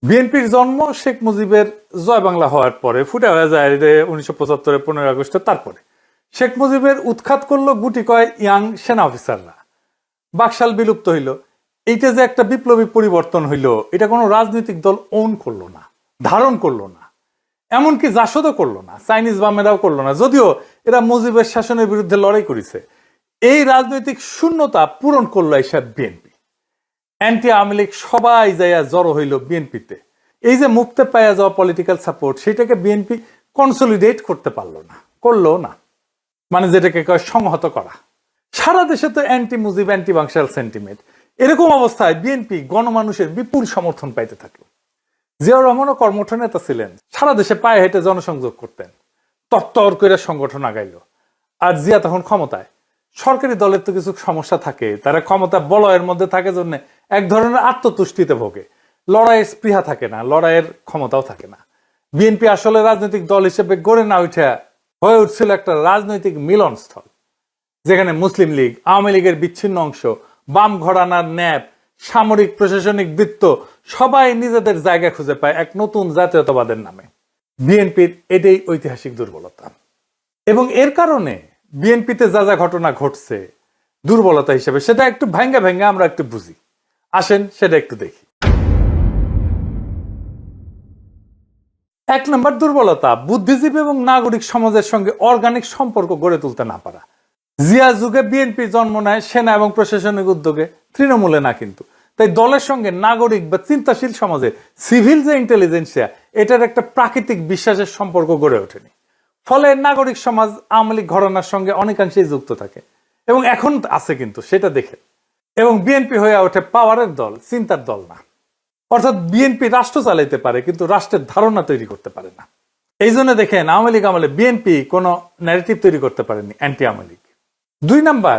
বিএনপির জন্ম শেখ মুজিবের জয় বাংলা হওয়ার পরে ফুটে হয়ে যায় 1975 15 আগস্টে। তারপরে শেখ মুজিবের উৎখাত করলো গুটি কয় ইয়াং সেনা অফিসাররা। বাকশাল বিলুপ্ত হইল। এইটা যে একটা বিপ্লবী পরিবর্তন হইল, এটা কোনো রাজনৈতিক দল ওন করলো না, ধারণ করলো না, এমনকি জাসদও করলো না, চাইনিজ বামেরাও করলো না, যদিও এরা মুজিবের শাসনের বিরুদ্ধে লড়াই করেছে। এই রাজনৈতিক শূন্যতা পূরণ করলো এইসব বিএনপি। অ্যান্টি আওয়ামী লীগ সবাই যাইয়া জড়ো হইল বিএনপিতে। এই যে মুক্তে পাইয়া যাওয়া পলিটিক্যাল সাপোর্ট, সেটাকে বিএনপি কনসলিডেট করতে পারলো না, করলো না, মানে যেটাকে কয় সংহত করা। সারা দেশে তো anti Mujib anti Baksal sentiment. এরকম অবস্থায় বিএনপি গণমানুষের বিপুল সমর্থন পাইতে থাকলো। জিয়াউর রহমানও কর্মঠ নেতা ছিলেন, সারা দেশে পায়ে হেঁটে জনসংযোগ করতেন, তত্তর করে সংগঠন আগাইল। আর জিয়া তখন ক্ষমতায়। সরকারি দলের তো কিছু সমস্যা থাকে, তারা ক্ষমতা বলয়ের মধ্যে থাকে জন্য এক ধরনের আত্মতুষ্টিতে ভোগে, লড়াইয়ের স্পৃহা থাকে না, লড়াইয়ের ক্ষমতাও থাকে না। বিএনপি আসলে রাজনৈতিক দল হিসেবে গড়ে না উঠে হয়ে উঠছিল একটা রাজনৈতিক মিলনস্থল, যেখানে মুসলিম লীগ, আওয়ামী লীগের বিচ্ছিন্ন অংশ, বাম ঘরানার ন্যাপ, সামরিক প্রশাসনিক বৃত্ত সবাই নিজেদের জায়গা খুঁজে পায় এক নতুন জাতীয়তাবাদের নামে। বিএনপির এটাই ঐতিহাসিক দুর্বলতা, এবং এর কারণে বিএনপিতে যা যা ঘটনা ঘটছে দুর্বলতা হিসেবে, সেটা একটু ভাঙ্গা ভাঙ্গা আমরা একটু বুঝি। আসেন সেটা একটু দেখি। 1 নম্বর দুর্বলতা, বুদ্ধিজীবী এবং নাগরিক সমাজের সঙ্গে অর্গানিক সম্পর্ক গড়ে তুলতে না পারা। জিয়া যুগে বিএনপি জন্ম নেয় সেনা এবং প্রশাসনিক উদ্যোগে, তৃণমূলে না কিন্তু। তাই দলের সঙ্গে নাগরিক বা চিন্তাশীল সমাজে সিভিল যে ইন্টেলিজেন্সিয়া, এটার একটা প্রাকৃতিক বিশ্বাসের সম্পর্ক গড়ে ওঠেনি। ফলে নাগরিক সমাজ আওয়ামী লীগ ঘরানার সঙ্গে অনেকাংশেই যুক্ত থাকে, এবং এখন আছে কিন্তু, সেটা দেখে। এবং বিএনপি হয়ে ওঠে পাওয়ারের দল, চিন্তার দল না। অর্থাৎ বিএনপি রাষ্ট্র চালাইতে পারে কিন্তু রাষ্ট্রের ধারণা তৈরি করতে পারে না। এই জন্য দেখেন আওয়ামী লীগ আমলে বিএনপি কোনো ন্যারেটিভ তৈরি করতে পারেনি, অ্যান্টি আওয়ামী লীগ। 2 নম্বর,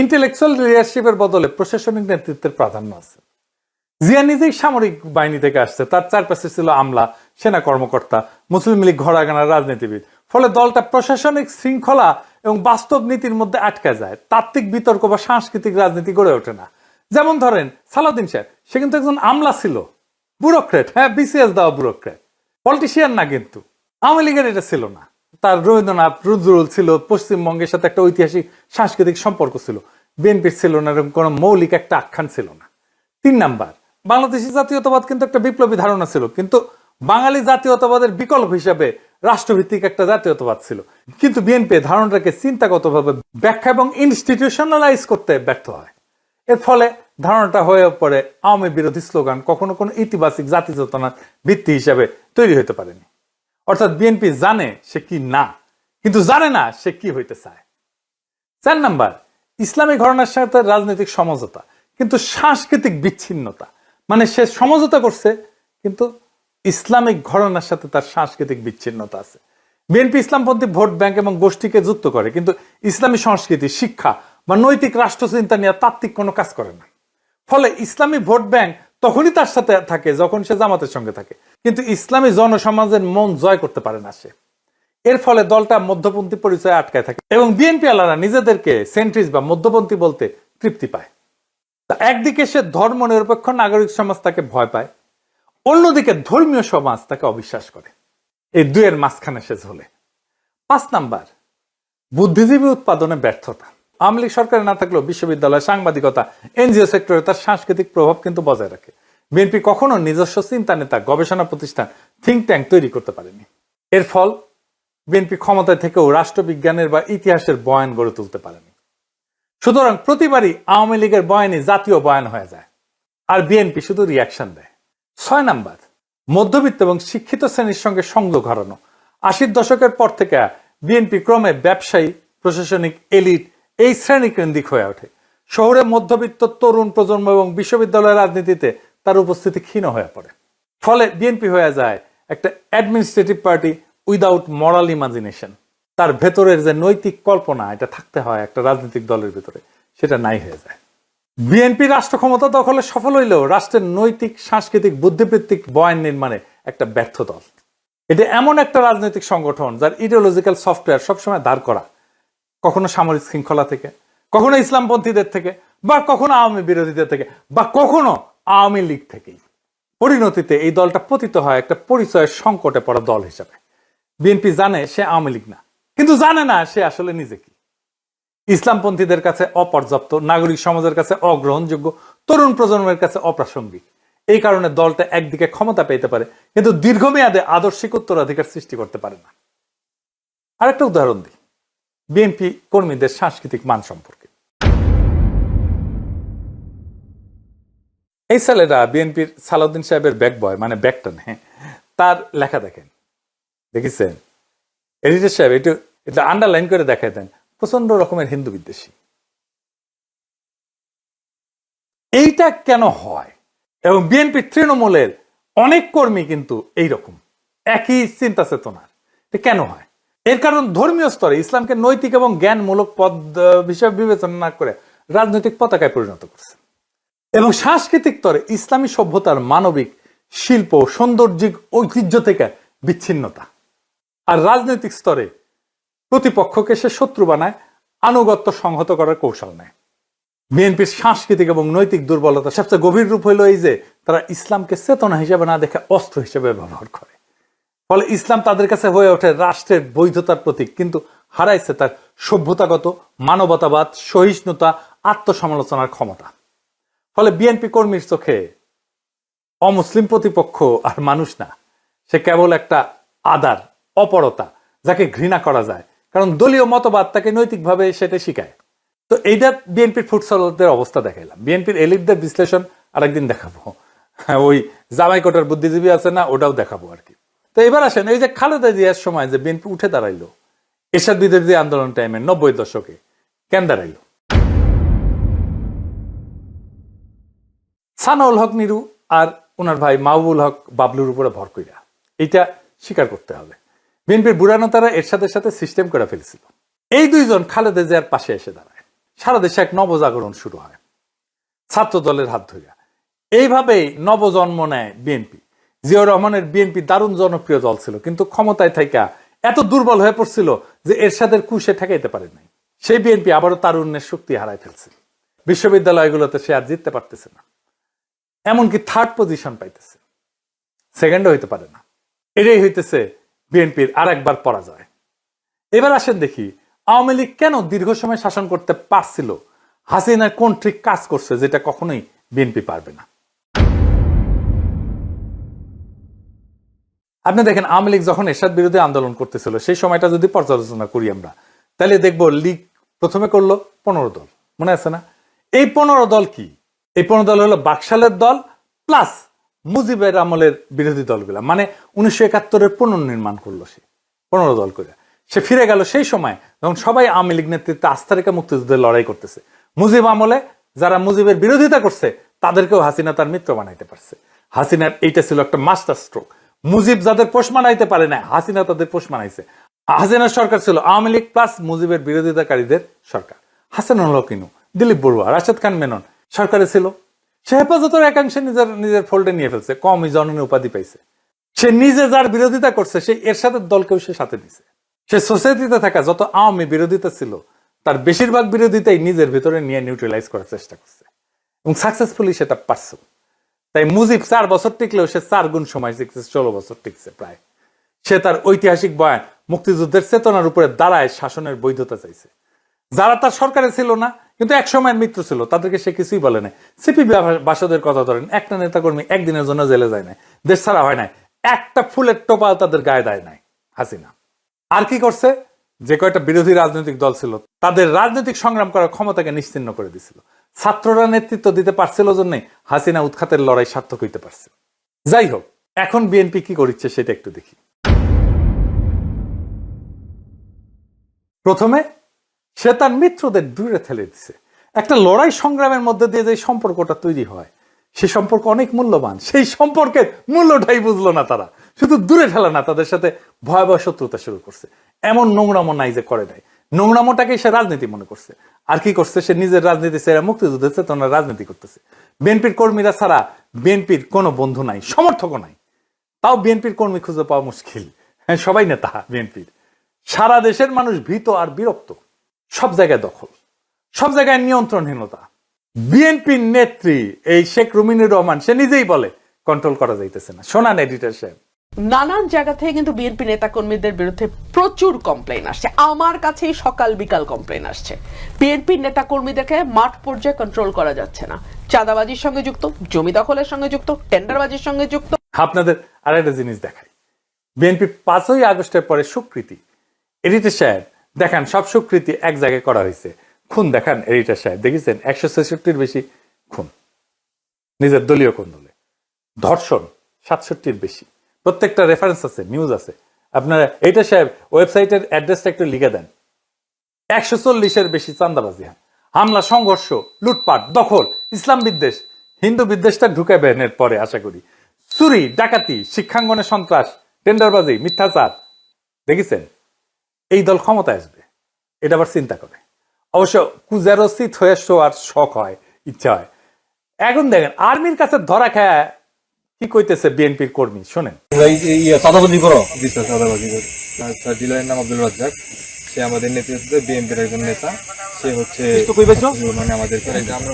ইন্টেলেকচুয়াল লিডারশিপের বদলে প্রশাসনিক নেতৃত্বের প্রাধান্য আছে। জিয়া নিজেই সামরিক বাহিনী থেকে আসছে, তার চারপাশে ছিল আমলা, সেনা কর্মকর্তা, মুসলিম লীগ ঘরাগানার রাজনীতিবিদ। ফলে দলটা প্রশাসনিক শৃঙ্খলা এবং বাস্তব নীতির মধ্যে আটকা যায়, তাত্ত্বিক বিতর্ক বা সাংস্কৃতিক রাজনীতি গড়ে ওঠে না। যেমন ধরেন সালাউদ্দিন সাহেব, সে কিন্তু একজন আমলা ছিল, ব্যুরোক্রেট, হ্যাঁ, বিসিএস দেওয়া ব্যুরোক্রেট, পলিটিশিয়ান না কিন্তু। আওয়ামী লীগের এটা ছিল না। তার রবীন্দ্রনাথ, নজরুল ছিল, পশ্চিমবঙ্গের সাথে একটা ঐতিহাসিক সাংস্কৃতিক সম্পর্ক ছিল। বিএনপির ছিল না, এরকম কোনো মৌলিক একটা আখ্যান ছিল না। 3 নম্বর, বাংলাদেশি জাতীয়তাবাদ কিন্তু একটা বিপ্লবী ধারণা ছিল, কিন্তু বাঙালি জাতীয়তাবাদের বিকল্প হিসাবে রাষ্ট্রভিত্তিক একটা জাতীয়তাবাদ ছিল। কিন্তু বিএনপি ধারণাটাকে চিন্তাগতভাবে ব্যাখ্যা এবং ইনস্টিটিউশনালাইজ করতে ব্যর্থ হয়। এর ফলে ধারণাটা হয়ে পড়ে আওয়ামী বিরোধী স্লোগান, কখনো কোনো ইতিবাচক জাতি চেতনার ভিত্তি হিসাবে তৈরি হতে পারেনি। অর্থাৎ বিএনপি জানে সে কি না, কিন্তু জানে না সে কি হইতে চায়। 4 নম্বর, ইসলামী ঘরানার সাথে রাজনৈতিক সমঝোতা কিন্তু সাংস্কৃতিক বিচ্ছিন্নতা। মানে সে সমঝোতা করছে কিন্তু ইসলামিক ঘরানার সাথে তার সাংস্কৃতিক বিচ্ছিন্নতা আছে। বিএনপি ইসলামপন্থী ভোট ব্যাংক এবং গোষ্ঠীকে যুক্ত করে, কিন্তু ইসলামী সংস্কৃতি, শিক্ষা বা নৈতিক রাষ্ট্রচিন্তা নিয়ে তাত্ত্বিক কোনো কাজ করে না। ফলে ইসলামী ভোট ব্যাংক তখনই তার সাথে থাকে যখন সে জামাতের সঙ্গে থাকে, কিন্তু ইসলামী জনসমাজের মন জয় করতে পারে না সে। এর ফলে দলটা মধ্যপন্থী পরিচয়ে আটকায় থাকে, এবং বিএনপি আলারা নিজেদেরকে সেন্ট্রিস্ট বা মধ্যপন্থী বলতে তৃপ্তি পায়। একদিকে সে ধর্ম নিরপেক্ষ নাগরিক সমাজ তাকে ভয় পায়, অন্যদিকে ধর্মীয় সমাজ তাকে অবিশ্বাস করে। এই দুয়ের মাঝখানে সে ঝোলে। 5 নম্বর, বুদ্ধিজীবী উৎপাদনে ব্যর্থতা। আওয়ামী লীগ সরকারে না থাকলেও বিশ্ববিদ্যালয়, সাংবাদিকতা, এনজিও সেক্টরে তার সাংস্কৃতিক প্রভাব কিন্তু বজায় রাখে। বিএনপি কখনো নিজস্ব চিন্তা নেতা, গবেষণা প্রতিষ্ঠান, থিঙ্ক ট্যাঙ্ক তৈরি করতে পারেনি। এর ফল বিএনপি ক্ষমতায় থেকেও রাষ্ট্রবিজ্ঞানের বা ইতিহাসের বয়ান গড়ে তুলতে পারেনি। সুতরাং প্রতিবারই আওয়ামী লীগের বয়ানই জাতীয় বয়ান হয়ে যায়, আর বিএনপি শুধু রিয়াকশন দেয়। 6 নম্বর, মধ্যবিত্ত এবং শিক্ষিত শ্রেণীর সঙ্গে সংযোগ হারানো। 80-র দশকের পর থেকে বিএনপি ক্রমে ব্যবসায়ী, প্রশাসনিক এলিট এই শ্রেণী কেন্দ্রিক হয়ে ওঠে। শহরে মধ্যবিত্ত তরুণ প্রজন্ম এবং বিশ্ববিদ্যালয়ের রাজনীতিতে তার উপস্থিতি ক্ষীণ হয়ে পড়ে। ফলে বিএনপি হয়ে যায় একটা অ্যাডমিনিস্ট্রেটিভ পার্টি উইদাউট মরাল ইমাজিনেশন। তার ভেতরের যে নৈতিক কল্পনা, এটা থাকতে হয় একটা রাজনৈতিক দলের ভিতরে, সেটা নাই হয়ে যায়। বিএনপি রাষ্ট্র ক্ষমতা দখলে সফল হইলেও রাষ্ট্রের নৈতিক, সাংস্কৃতিক, বুদ্ধিবৃত্তিক বয়ান নির্মাণে একটা ব্যর্থ দল। এটা এমন একটা রাজনৈতিক সংগঠন যার ইডিওলজিক্যাল সফটওয়্যার সবসময় দাঁড় করা, কখনো সামরিক শৃঙ্খলা থেকে, কখনো ইসলামপন্থীদের থেকে, বা কখনো আওয়ামী বিরোধীদের থেকে, বা কখনো আওয়ামী লীগ থেকেই। পরিণতিতে এই দলটা পতিত হয় একটা পরিচয়ের সংকটে পড়া দল হিসাবে। বিএনপি জানে সে আওয়ামী লীগ না, কিন্তু জানে না সে আসলে নিজে কি। ইসলামপন্থীদের কাছে অপর্যাপ্ত, নাগরিক সমাজের কাছে অগ্রহণযোগ্য, তরুণ প্রজন্মের কাছে অপ্রাসঙ্গিক। এই কারণে দলটা একদিকে ক্ষমতা পেতে পারে, কিন্তু দীর্ঘমেয়াদে আদর্শিক উত্তরাধিকার সৃষ্টি করতে পারে না। আরেকটা উদাহরণ দিই বিএনপি কর্মীদের সাংস্কৃতিক মান সম্পর্কে। এই ছেলেরা বিএনপির সালাউদ্দিন সাহেবের ব্যাক বয়, মানে ব্যাকটন, হ্যাঁ, তার লেখা দেখেন, দেখেছেন? এডিটর সাহেব এটা আন্ডারলাইন করে দেখায় দেন, প্রচন্ড রকমের হিন্দু বিদ্বেষী। এইটা কেন হয়? এবং বিএনপি তৃণমূলের অনেক কর্মী কিন্তু এইরকম একই চিন্তা চেতনার। কেন হয়? এর কারণ ধর্মীয় স্তরে ইসলামকে নৈতিক এবং জ্ঞানমূলক পদ হিসেবে বিবেচনা না করে রাজনৈতিক পতাকায় পরিণত করছে, এবং সাংস্কৃতিক স্তরে ইসলামী সভ্যতার মানবিক শিল্প সৌন্দর্যিক ঐতিহ্য থেকে বিচ্ছিন্নতা। আর রাজনৈতিক স্তরে প্রতিপক্ষকে সে শত্রু বানায়, আনুগত্য সংহত করার কৌশল নেয়। বিএনপির সাংস্কৃতিক এবং নৈতিক দুর্বলতা সবচেয়ে গভীর রূপ হইল এই যে তারা ইসলামকে চেতনা হিসেবে না দেখে অস্ত্র হিসেবে ব্যবহার করে। ফলে ইসলাম তাদের কাছে হয়ে ওঠে রাষ্ট্রের বৈধতার প্রতীক, কিন্তু হারাইছে তার সভ্যতাগত, মানবতাবাদ, সহিষ্ণুতা, আত্মসমালোচনার ক্ষমতা। ফলে বিএনপি কর্মীর চোখে অমুসলিম প্রতিপক্ষ আর মানুষ না, সে কেবল একটা আদার, অপরতা, যাকে ঘৃণা করা যায়, কারণ দলীয় মতবাদ তাকে নৈতিকভাবে সেটা শিখায়। তো এইটা বিএনপির ফুটসলদের অবস্থা দেখাইলাম। বিএনপির এলিটদের বিশ্লেষণ আরেকদিন দেখাবো। ওই জামাইকোটার বুদ্ধিজীবী আছে না, ওটাও দেখাবো আর কি। তো এবার আসেন, এই যে খালেদা জিয়ার সময় যে বিএনপি উঠে দাঁড়াইলো এরশাদ বিরোধী আন্দোলন টাইমে 90 দশকে, কেন দাঁড়াইলো? সানাউল হক নিরু আর ওনার ভাই মাহবুবুল হক বাবলুর উপরে ভর কইরা, এইটা স্বীকার করতে হবে। বিএনপির বুড়ানেতারা এরশাদের সাথে সিস্টেম করে ফেলেছিল। এই দুইজন খালেদা জিয়ার পাশে এসে দাঁড়ায়, সারা দেশে এক নবজাগরণ শুরু হয় ছাত্র দলের হাত ধরিয়া। এইভাবেই নবজন্ম নেয় বিএনপি। জিয়াউর রহমানের বিএনপি দারুণ জনপ্রিয় দল ছিল, কিন্তু ক্ষমতায় থাইকা এত দুর্বল হয়ে পড়ছিল যে এরশাদের কুশে ঠেকাইতে পারে নাই। সেই বিএনপি আবারও তারুণ্যের শক্তি হারায় ফেলছে। বিশ্ববিদ্যালয়গুলোতে সে আর জিততে পারতেছে না, এমনকি থার্ড পজিশন পাইতেছে, সেকেন্ডও হইতে পারে না। এটাই হইতেছে বিএনপির আর একবার পরাজয়। এবার আসেন দেখি আওয়ামী লীগ কেন দীর্ঘ সময় শাসন করতে পারছিল, হাসিনার কোন ট্রিক কাজ করছে যেটা কখনোই বিএনপি পারবে না। আপনি দেখেন আওয়ামী লীগ যখন এরশাদ বিরোধী আন্দোলন করতেছিল সেই সময়টা যদি পর্যালোচনা করি আমরা, তাহলে দেখবো লীগ প্রথমে করলো 15 দল, মনে আছে না? এই 15 দল কি? এই 15 দল হলো বাকশালের দল প্লাস মুজিবের আমলের বিরোধী দলগুলা, মানে 1971-এর পুনর্নির্মাণ করলো সে 15 দল করে। সে ফিরে গেল সেই সময় যখন সবাই আওয়ামী লীগ নেতৃত্বে আস্থা রেখা মুক্তিযুদ্ধের লড়াই করতেছে। মুজিব আমলে যারা মুজিবের বিরোধিতা করছে তাদেরকেও হাসিনা তার মিত্র বানাইতে পারছে। হাসিনার এইটা ছিল একটা মাস্টার স্ট্রোক। মুজিব যাদের পোষ মানাইতে পারে না, হাসিনা তাদের পোষ মানাইছে। হাসিনার সরকার ছিল আওয়ামী লীগ প্লাস মুজিবের বিরোধিতাকারীদের সরকার। হাসানুল হক ইনু, দিলীপ বড়ুয়া, রাশেদ খান মেনন সরকারে ছিল। সে হেফাজতের একাংশে নিজের ফোল্ডে নিয়ে ফেলছে, কমই জননী উপাধি পাইছে। সে নিজে যার বিরোধিতা করছে সেই এরশাদের দলকেও সে সাথে দিছে। সে সোসাইটিতে থাকা যত আওয়ামী বিরোধিতা ছিল তার বেশিরভাগ বিরোধিতাই নিজের ভিতরে নিয়ে নিউট্রালাইজ করার চেষ্টা করছে, এবং সাকসেসফুলি সেটা পারছে। তাই মুজিব 4 বছর টিকলেও সে 4 গুণ সময় টিকছে, 16 বছর টিকছে প্রায়। সে তার ঐতিহাসিক বয়ান মুক্তিযুদ্ধের চেতনার উপরে দাঁড়ায় শাসনের বৈধতা চাইছে। যারা তার সরকারে ছিল না কিন্তু এক সময়ের মিত্র ছিল তাদেরকে সে কিছুই বলে নাই। সিপি বাসদের কথা ধরেন, একটা নেতাকর্মী একদিনের জন্য জেলে যায় নাই, দেশ ছাড়া হয় নাই, একটা ফুলের টোপাও তাদের গায়ে দেয় নাই হাসিনা। আর কি করছে? যে কয়টা বিরোধী রাজনৈতিক দল ছিল তাদের রাজনৈতিক সংগ্রাম করার ক্ষমতাকে নিশ্চিহ্ন করে দিছিল। ছাত্ররা নেতৃত্ব দিতে পারছিল জন্যই হাসিনা উৎখাতের লড়াই সার্থক হইতে পারছে। যাই হোক, এখন বিএনপি কি করছে সেটা একটু দেখি। প্রথমে সে তার মিত্রদের দূরে ঠেলে দিছে। একটা লড়াই সংগ্রামের মধ্যে দিয়ে যে সম্পর্কটা তৈরি হয় সে সম্পর্ক অনেক মূল্যবান, সেই সম্পর্কের মূল্যটাই বুঝলো না তারা। শুধু দূরে ঠেলা না, তাদের সাথে ভয়াবহ শত্রুতা শুরু করছে। এমন নোংরামো নাই যে করে নাই, নোংরামোটাকেই সে রাজনীতি মনে করছে। আর কি করছে? সে নিজের রাজনীতি ছেড়ে মুক্তিযুদ্ধের চেতনার রাজনীতি করতেছে। বিএনপির কর্মীরা ছাড়া বিএনপির কোনো বন্ধু নাই, সমর্থকও নাই। তাও বিএনপির কর্মী খুঁজে পাওয়া মুশকিল। হ্যাঁ, সবাই নেতা বিএনপির। সারা দেশের মানুষ ভীত আর বিরক্ত। সব জায়গায় দখল, সব জায়গায় নিয়ন্ত্রণহীনতা। বিএনপির নেত্রী এই শেখ রুমিনুর রহমান সে নিজেই বলে কন্ট্রোল করা যাইতেছে না। শোনান এডিটর সাহেব। নানান জায়গা থেকে কিন্তু বিএনপি নেতা কর্মীদের বিরুদ্ধে প্রচুর কমপ্লেন আসছে, আমার কাছেই সকাল বিকাল কমপ্লেন আসছে। বিএনপি নেতা কর্মীদেরকে মাঠ পর্যায়ে কন্ট্রোল করা যাচ্ছে না, চাঁদাবাজির সঙ্গে যুক্ত, জমি দখলের সঙ্গে যুক্ত, টেন্ডারবাজির সঙ্গে যুক্ত। আপনাদের আরেকটা জিনিস দেখাই, বিএনপি 5ই আগস্টের পরে স্বীকৃতি, এডিটর সাহেব দেখান সব স্বীকৃতি এক জায়গায় করা হয়েছে। খুন দেখান এডিটর সাহেব, দেখেছেন 166-র বেশি খুন নিজের দলীয় কোন দলে, ধর্ষণ 67-র বেশি, প্রত্যেকটা রেফারেন্স আছে, নিউজ আছে। আপনারা এডিটর সাহেব ওয়েবসাইটের অ্যাড্রেসটা একটু লিখে দেন। 140-এর বেশি চাঁদাবাজি, হামলা, সংঘর্ষ, লুটপাট, দখল, ইসলাম বিদ্বেষ, হিন্দু বিদ্বেষটা ঢুকাবেন এর পরে আশা করি, চুরি, ডাকাতি, শিক্ষাঙ্গনে সন্ত্রাস, টেন্ডারবাজি, মিথ্যাচার। দেখেছেন এই দল ক্ষমতায় আসবে, এটা আবার চিন্তা করে। অবশ্য কুজারোচিত হয়ে শোয়ার শখ হয়, ইচ্ছা হয়। এখন দেখেন আর্মির কাছে ধরা খায় কি কইতেছে বিএনপির কর্মী, শোনেন। চাঁদাবাজি করো? জি স্যার, চাঁদাবাজি করি। স্যার ডিলারের নাম আব্দুল রাজ্জাক, সে আমাদের নেতৃত্বে বিএনপির একজন নেতা। সে হচ্ছে মানে আমাদের আমরা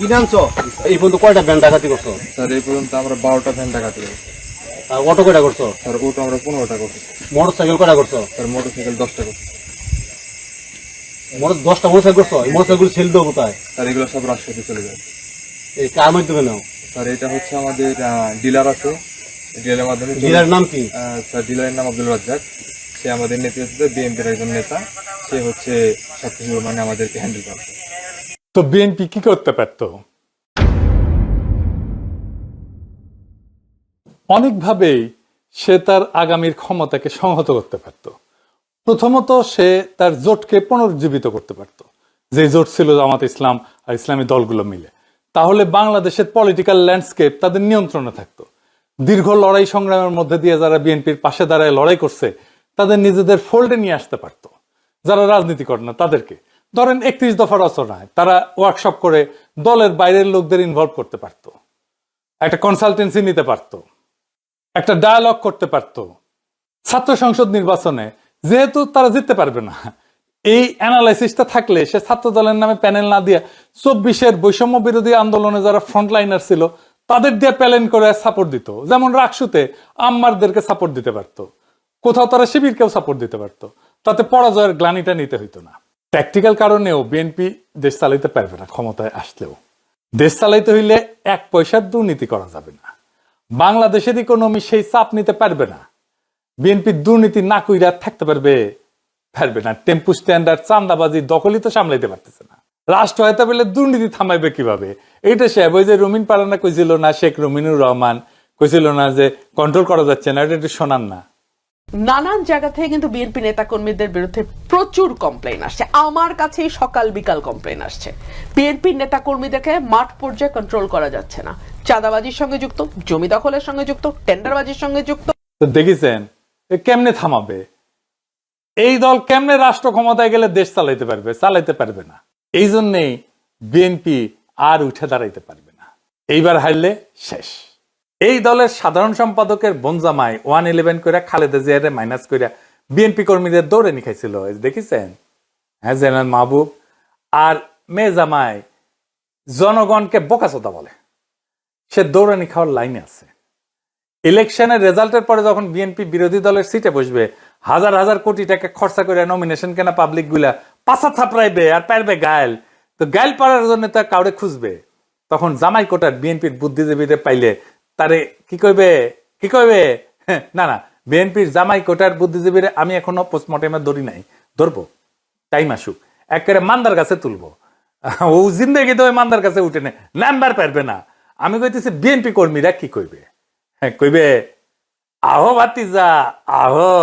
কিনে আনছো। এই পর্যন্ত কয়টা ভ্যান ডাকাতি করছো? স্যার এই পর্যন্ত আমরা 12টা ভ্যান ডাকাতি করছি। আর অটো কয়টা করছো? স্যার অটো আমরা 15টা করছি। মোটর সাইকেল কয়টা করছো? স্যার মোটর সাইকেল 10টা করছি। 10টা মোটর সাইকেল করছো? এই মোটর সাইকেল সেল দেবো কোথায়? স্যার এগুলো সব রাজশাহীতে চলে যায়। এই কার মাধ্যমে নাও? স্যার এটা হচ্ছে আমাদের ডিলার আছে, ডিলারের মাধ্যমে। ডিলারের নাম কি? স্যার ডিলারের নাম আব্দুল রাজ্জাক, সে আমাদের নেতৃত্বে বিএনপির একজন নেতা। সে হচ্ছে সবকিছু মানে আমাদেরকে হ্যান্ডেল করছে। তো বিএনপি কি করতে পারত? অনেকভাবেই সে তার আগামীর ক্ষমতাকে সংহত করতে পারত। প্রথমত সে তার জোটকে পুনরুজ্জীবিত করতে পারত, যে জোট ছিল জামাত ইসলাম আর ইসলামী দলগুলো মিলে। তাহলে বাংলাদেশের পলিটিক্যাল ল্যান্ডস্কেপ তাদের নিয়ন্ত্রণে থাকতো। দীর্ঘ লড়াই সংগ্রামের মধ্যে দিয়ে যারা বিএনপির পাশে দাঁড়ায় লড়াই করছে, তাদের নিজেদের ফোল্ডে নিয়ে আসতে পারতো। যারা রাজনীতি করে না তাদেরকে, ধরেন 31 দফা রচনায় তারা ওয়ার্কশপ করে দলের বাইরের লোকদের ইনভলভ করতে পারতো, একটা কনসালটেন্সি নিতে পারতো, একটা ডায়ালগ করতে পারতো। ছাত্র সংসদ নির্বাচনে যেহেতু তারা জিততে পারবে না, এই অ্যানালাইসিসটা থাকলে সে ছাত্র দলের নামে প্যানেল না দিয়ে 24-এর বৈষম্য বিরোধী আন্দোলনে যারা ফ্রন্টলাইনার ছিল তাদের দিয়ে প্যানেল করে সাপোর্ট দিত। যেমন রাকসুতে আম্মারদেরকে সাপোর্ট দিতে পারতো, কোথাও তারা শিবিরকেও সাপোর্ট দিতে পারতো, তাতে পরাজয়ের গ্লানিটা নিতে হইতো না। প্র্যাকটিক্যাল কারণেও বিএনপি দেশ চালাইতে পারবে না, ক্ষমতায় আসলেও। দেশ চালাইতে হইলে 1 পয়সার দুর্নীতি করা যাবে না, বাংলাদেশের ইকোনমি সেই চাপ নিতে পারবে না। বিএনপি দুর্নীতি না কইরা থাকতে পারবে না। টেম্পু স্ট্যান্ডার্ড, চাঁদাবাজি, দখলই তো সামলাইতে পারতেছে না। রাষ্ট্র হয়তো বলে দুর্নীতি থামাইবে কিভাবে? এইটা সে ওই যে রুমিন পারানা কইছিল না, শেখ রুমিনুর রহমান কইছিল না যে কন্ট্রোল করা যাচ্ছে না, এটা একটু শোনান না। নানান জায়গা থেকে কিন্তু বিএনপি নেতা কর্মীদের বিরুদ্ধে প্রচুর কমপ্লেন আসছে, আমার কাছেই সকাল বিকাল কমপ্লেন আসছে। বিএনপি নেতা কর্মীদেরকে মাঠ পর্যায়ে কন্ট্রোল করা যাচ্ছে না, চাঁদাবাজির সঙ্গে যুক্ত, জমি দখলের সঙ্গে যুক্ত, টেন্ডারবাজির সঙ্গে যুক্ত। তো দেখেছেন কেমনে থামাবে? এই দল কেমনে রাষ্ট্র ক্ষমতায় গেলে দেশ চালাইতে পারবে না। এই জন্যেই বিএনপি আর উঠে দাঁড়াইতে পারবে না। এইবার হারলে শেষ। এই দলের সাধারণ সম্পাদকের বনজামাই 111 করে খালেদা জিয়ারে মাইনাস করে বিএনপি কর্মীদের দৌড়ে নিখাইছিল, দেখেছেন? হ্যাঁ, জেনারেল মাহবুব। আর মেয়ে জামাই জনগণকে বোকাচোদা বলে, সে দৌড়ানি খাওয়ার লাইনে আছে। ইলেকশনের রেজাল্টের পরে যখন বিএনপি বিরোধী দলের সিটে বসবে, হাজার হাজার কোটি টাকা খরচা করে নমিনেশন কেনা পাবলিক গুলা পাছা থাপড়াইবে আর পারবে গায়েল। তো গায়েল পাড়ার জন্য তার কাউরে খুঁজবে। তখন জামাই কোটার বিএনপির বুদ্ধিজীবীদের পাইলে তারে কি কইবে? না, বিএনপির জামাই কোটার বুদ্ধিজীবীরা আমি এখনো পোস্টমর্টেমে ধরি নাই, ধরবো, টাইম আসুক, একেবারে মান্দার কাছে তুলবো। ও জিন্দেগি তো ওই মান্দার কাছে উঠে নেই, নাম্বার পারবে না। আমি কইতেছি বিএনপি কর্মীরা কি কইবে? কইবে, আহো ভাতিজা আহো।